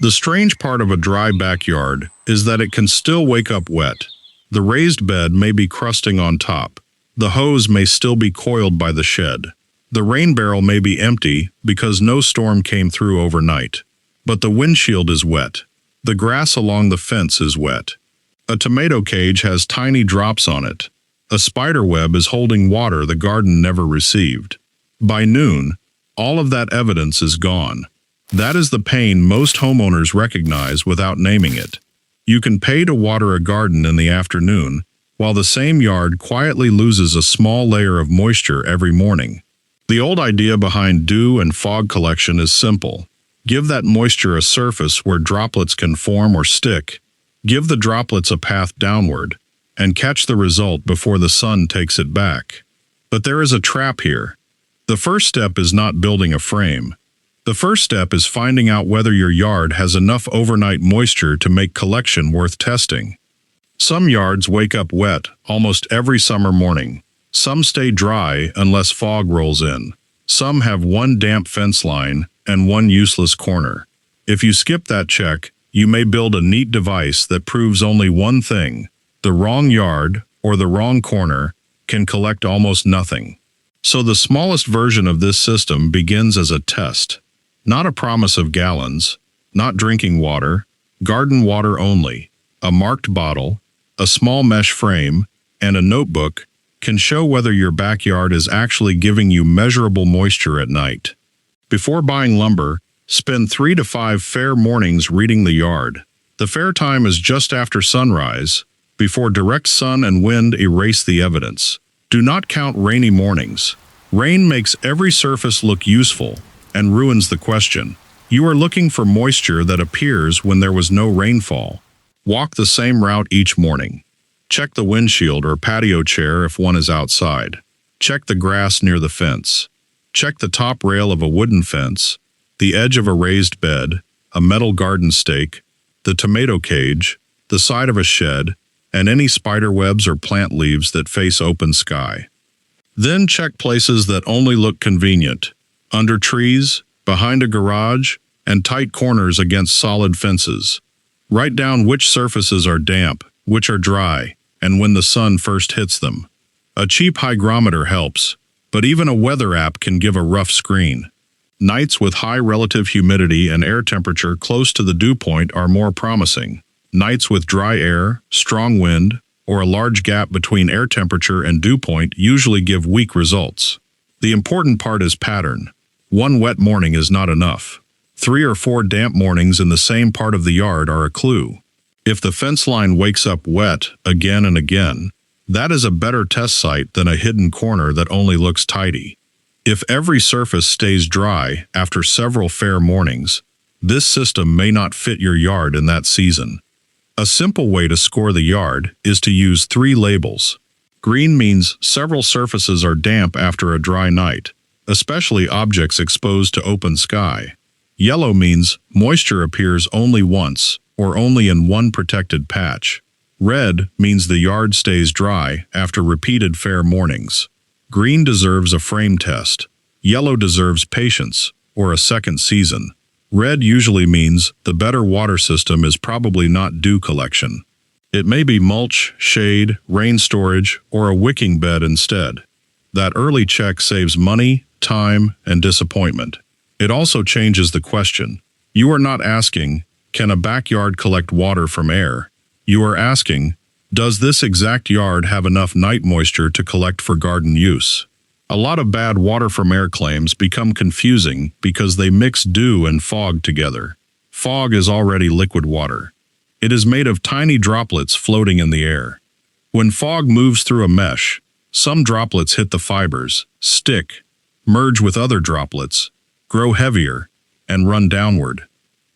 The strange part of a dry backyard is that it can still wake up wet. The raised bed may be crusting on top. The hose may still be coiled by the shed. The rain barrel may be empty because no storm came through overnight. But the windshield is wet. The grass along the fence is wet. A tomato cage has tiny drops on it. A spiderweb is holding water the garden never received. By noon, all of that evidence is gone. That is the pain most homeowners recognize without naming it. You can pay to water a garden in the afternoon, while the same yard quietly loses a small layer of moisture every morning. The old idea behind dew and fog collection is simple. Give that moisture a surface where droplets can form or stick. Give the droplets a path downward, and catch the result before the sun takes it back. But there is a trap here. The first step is not building a frame. The first step is finding out whether your yard has enough overnight moisture to make collection worth testing. Some yards wake up wet almost every summer morning. Some stay dry unless fog rolls in. Some have one damp fence line and one useless corner. If you skip that check, you may build a neat device that proves only one thing: the wrong yard or the wrong corner can collect almost nothing. So the smallest version of this system begins as a test. Not a promise of gallons, not drinking water, garden water only. A marked bottle, a small mesh frame, and a notebook can show whether your backyard is actually giving you measurable moisture at night. Before buying lumber, spend 3 to 5 fair mornings reading the yard. The fair time is just after sunrise, before direct sun and wind erase the evidence. Do not count rainy mornings. Rain makes every surface look useful and ruins the question. You are looking for moisture that appears when there was no rainfall. Walk the same route each morning. Check the windshield or patio chair if one is outside. Check the grass near the fence. Check the top rail of a wooden fence, the edge of a raised bed, a metal garden stake, the tomato cage, the side of a shed, and any spider webs or plant leaves that face open sky. Then check places that only look convenient: under trees, behind a garage, and tight corners against solid fences. Write down which surfaces are damp, which are dry, and when the sun first hits them. A cheap hygrometer helps, but even a weather app can give a rough screen. Nights with high relative humidity and air temperature close to the dew point are more promising. Nights with dry air, strong wind, or a large gap between air temperature and dew point usually give weak results. The important part is pattern. One wet morning is not enough. 3 or 4 damp mornings in the same part of the yard are a clue. If the fence line wakes up wet again and again, that is a better test site than a hidden corner that only looks tidy. If every surface stays dry after several fair mornings, this system may not fit your yard in that season. A simple way to score the yard is to use 3 labels. Green means several surfaces are damp after a dry night, especially objects exposed to open sky. Yellow means moisture appears only once, or only in one protected patch. Red means the yard stays dry after repeated fair mornings. Green deserves a frame test. Yellow deserves patience, or a second season. Red usually means the better water system is probably not dew collection. It may be mulch, shade, rain storage, or a wicking bed instead. That early check saves money, time, and disappointment. It also changes the question. You are not asking, can a backyard collect water from air? You are asking, does this exact yard have enough night moisture to collect for garden use? A lot of bad water from air claims become confusing because they mix dew and fog together. Fog is already liquid water. It is made of tiny droplets floating in the air. When fog moves through a mesh, some droplets hit the fibers, stick, merge with other droplets, grow heavier, and run downward.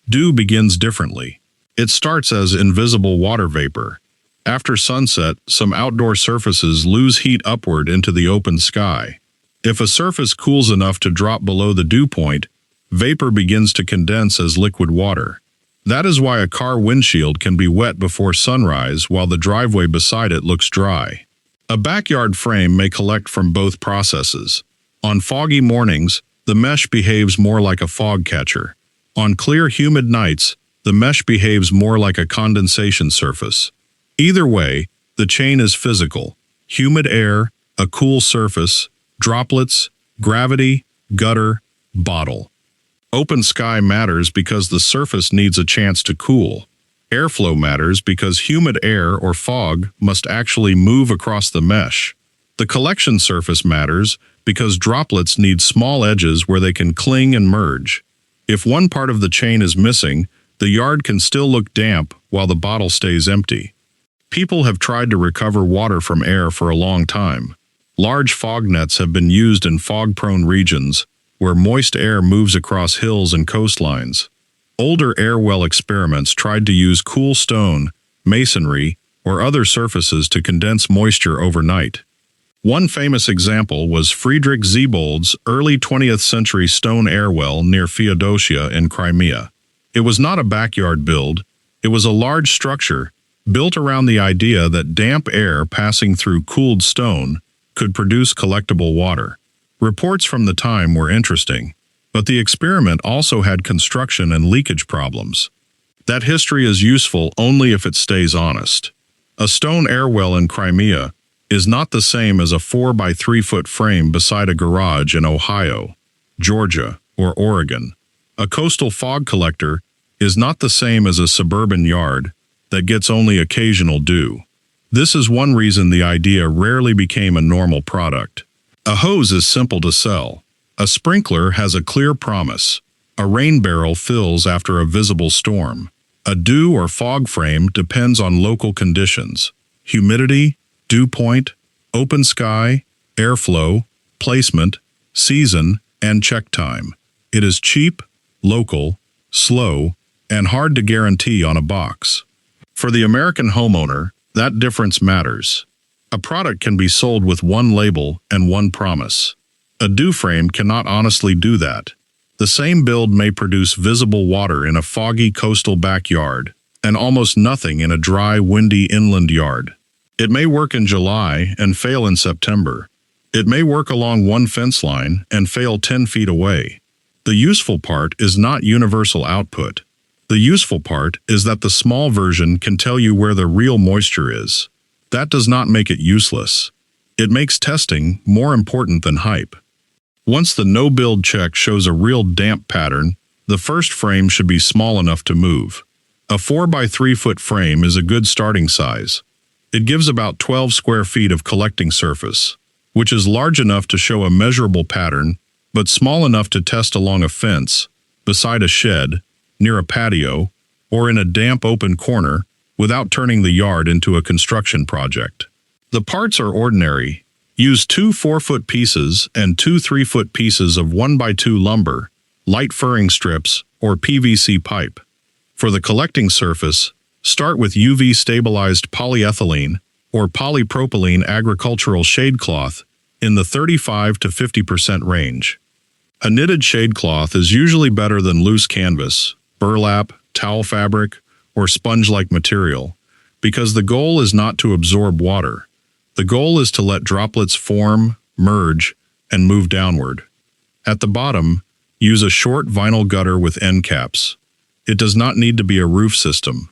Dew begins differently. It starts as invisible water vapor. After sunset, some outdoor surfaces lose heat upward into the open sky. If a surface cools enough to drop below the dew point, vapor begins to condense as liquid water. That is why a car windshield can be wet before sunrise while the driveway beside it looks dry. A backyard frame may collect from both processes. On foggy mornings, the mesh behaves more like a fog catcher. On clear, humid nights, the mesh behaves more like a condensation surface. Either way, the chain is physical: humid air, a cool surface, droplets, gravity, gutter, bottle. Open sky matters because the surface needs a chance to cool. Airflow matters because humid air or fog must actually move across the mesh. The collection surface matters because droplets need small edges where they can cling and merge. If one part of the chain is missing, the yard can still look damp while the bottle stays empty. People have tried to recover water from air for a long time. Large fog nets have been used in fog-prone regions where moist air moves across hills and coastlines. Older air well experiments tried to use cool stone, masonry, or other surfaces to condense moisture overnight. One famous example was Friedrich Siebold's early 20th century stone air well near Feodosia in Crimea. It was not a backyard build, it was a large structure built around the idea that damp air passing through cooled stone could produce collectible water. Reports from the time were interesting, but the experiment also had construction and leakage problems. That history is useful only if it stays honest. A stone air well in Crimea is not the same as a 4 by 3 foot frame beside a garage in Ohio, Georgia, or Oregon. A coastal fog collector is not the same as a suburban yard that gets only occasional dew. This is one reason the idea rarely became a normal product. A hose is simple to sell. A sprinkler has a clear promise. A rain barrel fills after a visible storm. A dew or fog frame depends on local conditions: humidity, dew point, open sky, airflow, placement, season, and check time. It is cheap, local, slow, and hard to guarantee on a box. For the American homeowner, that difference matters. A product can be sold with one label and one promise. A dew frame cannot honestly do that. The same build may produce visible water in a foggy coastal backyard and almost nothing in a dry, windy inland yard. It may work in July and fail in September. It may work along one fence line and fail 10 feet away. The useful part is not universal output. The useful part is that the small version can tell you where the real moisture is. That does not make it useless. It makes testing more important than hype. Once the no-build check shows a real damp pattern, the first frame should be small enough to move. A 4 by 3 foot frame is a good starting size. It gives about 12 square feet of collecting surface, which is large enough to show a measurable pattern, but small enough to test along a fence, beside a shed, near a patio, or in a damp open corner without turning the yard into a construction project. The parts are ordinary. Use 2 4-foot pieces and 2 3-foot pieces of 1 by 2 lumber, light furring strips, or PVC pipe. For the collecting surface, start with UV-stabilized polyethylene or polypropylene agricultural shade cloth in the 35 to 50% range. A knitted shade cloth is usually better than loose canvas, burlap, towel fabric, or sponge-like material, because the goal is not to absorb water. The goal is to let droplets form, merge, and move downward. At the bottom, use a short vinyl gutter with end caps. It does not need to be a roof system.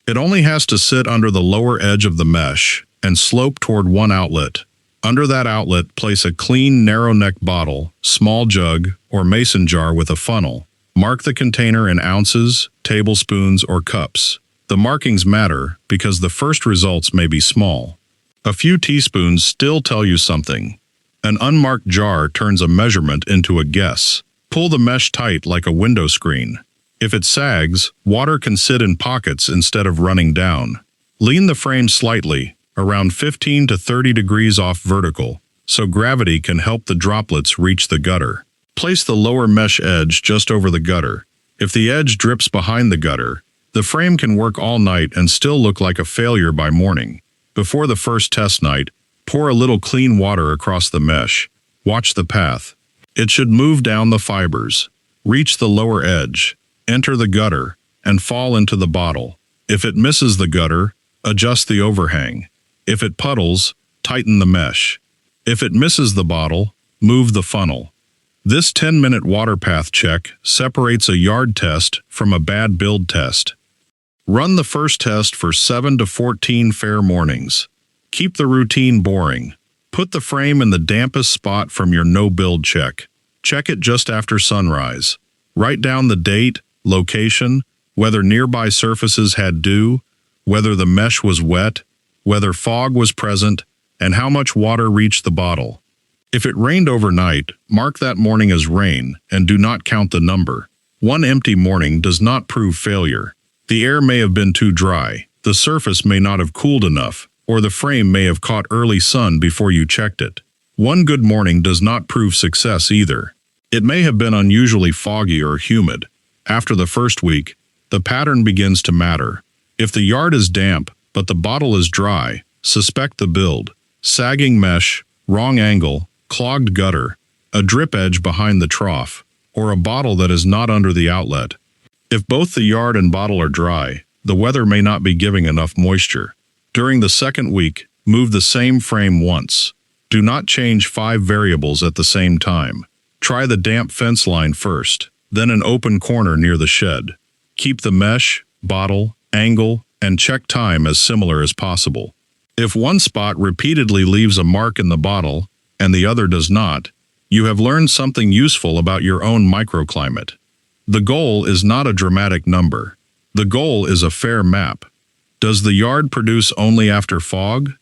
It only has to sit under the lower edge of the mesh and slope toward one outlet. Under that outlet, place a clean, narrow-neck bottle, small jug, or mason jar with a funnel. Mark the container in ounces, tablespoons, or cups. The markings matter because the first results may be small. A few teaspoons still tell you something. An unmarked jar turns a measurement into a guess. Pull the mesh tight like a window screen. If it sags, water can sit in pockets instead of running down. Lean the frame slightly, around 15 to 30 degrees off vertical, so gravity can help the droplets reach the gutter. Place the lower mesh edge just over the gutter. If the edge drips behind the gutter, the frame can work all night and still look like a failure by morning. Before the first test night, pour a little clean water across the mesh. Watch the path. It should move down the fibers, reach the lower edge, enter the gutter, and fall into the bottle. If it misses the gutter, adjust the overhang. If it puddles, tighten the mesh. If it misses the bottle, move the funnel. This 10-minute water path check separates a yard test from a bad build test. Run the first test for 7 to 14 fair mornings. Keep the routine boring. Put the frame in the dampest spot from your no-build check. Check it just after sunrise. Write down the date, location, whether nearby surfaces had dew, whether the mesh was wet, whether fog was present, and how much water reached the bottle. If it rained overnight, mark that morning as rain and do not count the number. One empty morning does not prove failure. The air may have been too dry, the surface may not have cooled enough, or the frame may have caught early sun before you checked it. One good morning does not prove success either. It may have been unusually foggy or humid. After the first week, the pattern begins to matter. If the yard is damp, but the bottle is dry, suspect the build. Sagging mesh, wrong angle, clogged gutter, a drip edge behind the trough, or a bottle that is not under the outlet. If both the yard and bottle are dry, the weather may not be giving enough moisture. During the second week, move the same frame once. Do not change 5 variables at the same time. Try the damp fence line first, then an open corner near the shed. Keep the mesh, bottle, angle, and check time as similar as possible. If one spot repeatedly leaves a mark in the bottle and the other does not, you have learned something useful about your own microclimate. The goal is not a dramatic number. The goal is a fair map. Does the yard produce only after fog?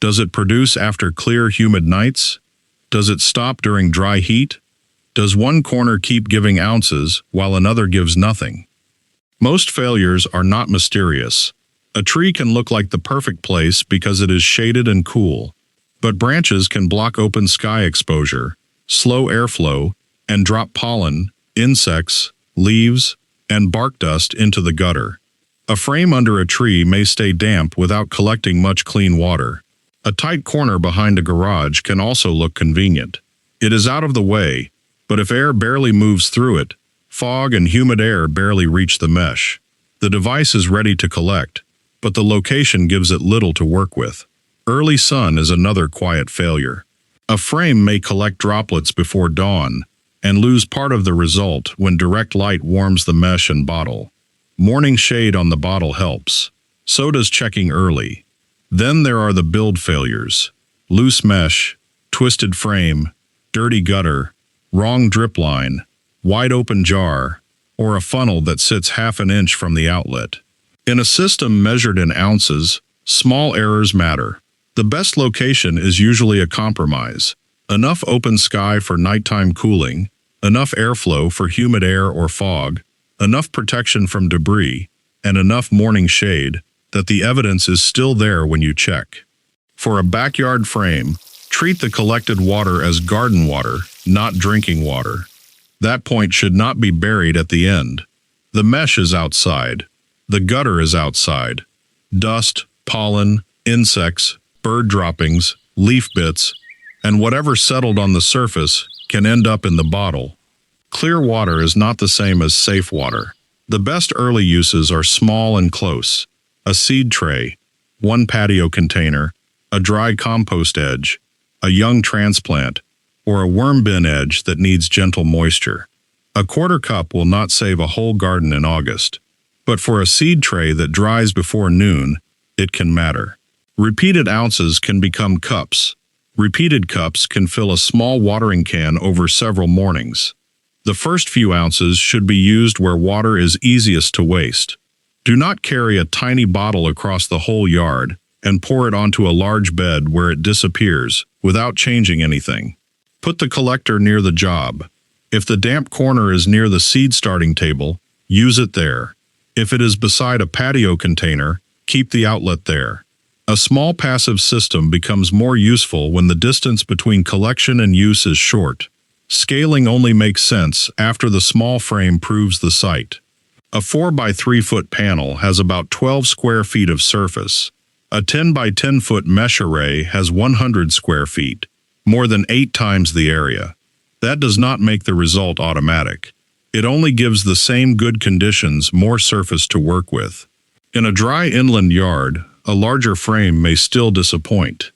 Does it produce after clear, humid nights? Does it stop during dry heat? Does one corner keep giving ounces while another gives nothing? Most failures are not mysterious. A tree can look like the perfect place because it is shaded and cool, but branches can block open sky exposure, slow airflow, and drop pollen, insects, leaves, and bark dust into the gutter. A frame under a tree may stay damp without collecting much clean water. A tight corner behind a garage can also look convenient. It is out of the way, but if air barely moves through it, fog and humid air barely reach the mesh. The device is ready to collect, but the location gives it little to work with. Early sun is another quiet failure. A frame may collect droplets before dawn and lose part of the result when direct light warms the mesh and bottle. Morning shade on the bottle helps. So does checking early. Then there are the build failures. Loose mesh, twisted frame, dirty gutter, wrong drip line, wide open jar, or a funnel that sits half an inch from the outlet. In a system measured in ounces, small errors matter. The best location is usually a compromise. Enough open sky for nighttime cooling, enough airflow for humid air or fog, enough protection from debris, and enough morning shade that the evidence is still there when you check. For a backyard frame, treat the collected water as garden water, not drinking water. That point should not be buried at the end. The mesh is outside. The gutter is outside. Dust, pollen, insects, bird droppings, leaf bits, and whatever settled on the surface can end up in the bottle. Clear water is not the same as safe water. The best early uses are small and close. A seed tray, one patio container, a dry compost edge, a young transplant, or a worm bin edge that needs gentle moisture. A quarter cup will not save a whole garden in August, but for a seed tray that dries before noon, it can matter. Repeated ounces can become cups. Repeated cups can fill a small watering can over several mornings. The first few ounces should be used where water is easiest to waste. Do not carry a tiny bottle across the whole yard and pour it onto a large bed where it disappears without changing anything. Put the collector near the job. If the damp corner is near the seed starting table, use it there. If it is beside a patio container, keep the outlet there. A small passive system becomes more useful when the distance between collection and use is short. Scaling only makes sense after the small frame proves the site. A 4 by 3 foot panel has about 12 square feet of surface. A 10 by 10 foot mesh array has 100 square feet, more than 8 times the area. That does not make the result automatic. It only gives the same good conditions more surface to work with. In a dry inland yard, a larger frame may still disappoint.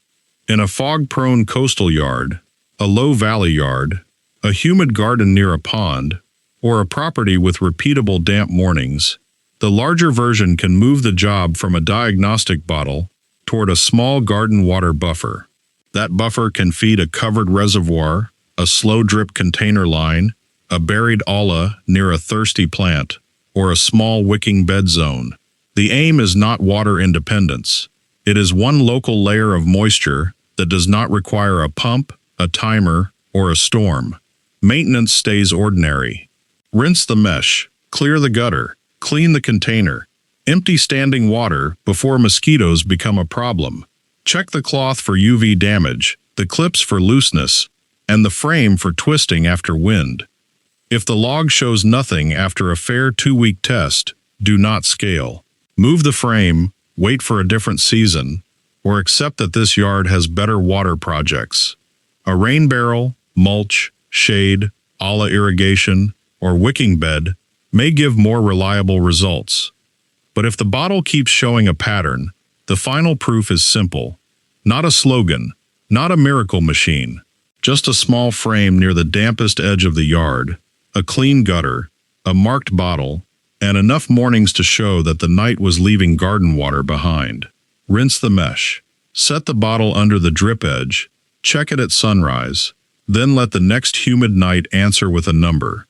In a fog-prone coastal yard, a low valley yard, A humid garden near a pond, or a property with repeatable damp mornings, the larger version can move the job from a diagnostic bottle toward a small garden water buffer. That buffer can feed a covered reservoir, a slow drip container line, a buried olla near a thirsty plant, or a small wicking bed zone. The aim is not water independence. It is one local layer of moisture that does not require a pump, a timer, or a storm. Maintenance stays ordinary. Rinse the mesh, clear the gutter, clean the container. Empty standing water before mosquitoes become a problem. Check the cloth for UV damage, the clips for looseness, and the frame for twisting after wind. If the log shows nothing after a fair 2-week test, do not scale. Move the frame, wait for a different season, or accept that this yard has better water projects. A rain barrel, mulch, shade, olla irrigation, or wicking bed may give more reliable results. But if the bottle keeps showing a pattern, the final proof is simple. Not a slogan, not a miracle machine, just a small frame near the dampest edge of the yard, a clean gutter, a marked bottle, and enough mornings to show that the night was leaving garden water behind. Rinse the mesh. Set the bottle under the drip edge. Check it at sunrise. Then let the next humid night answer with a number.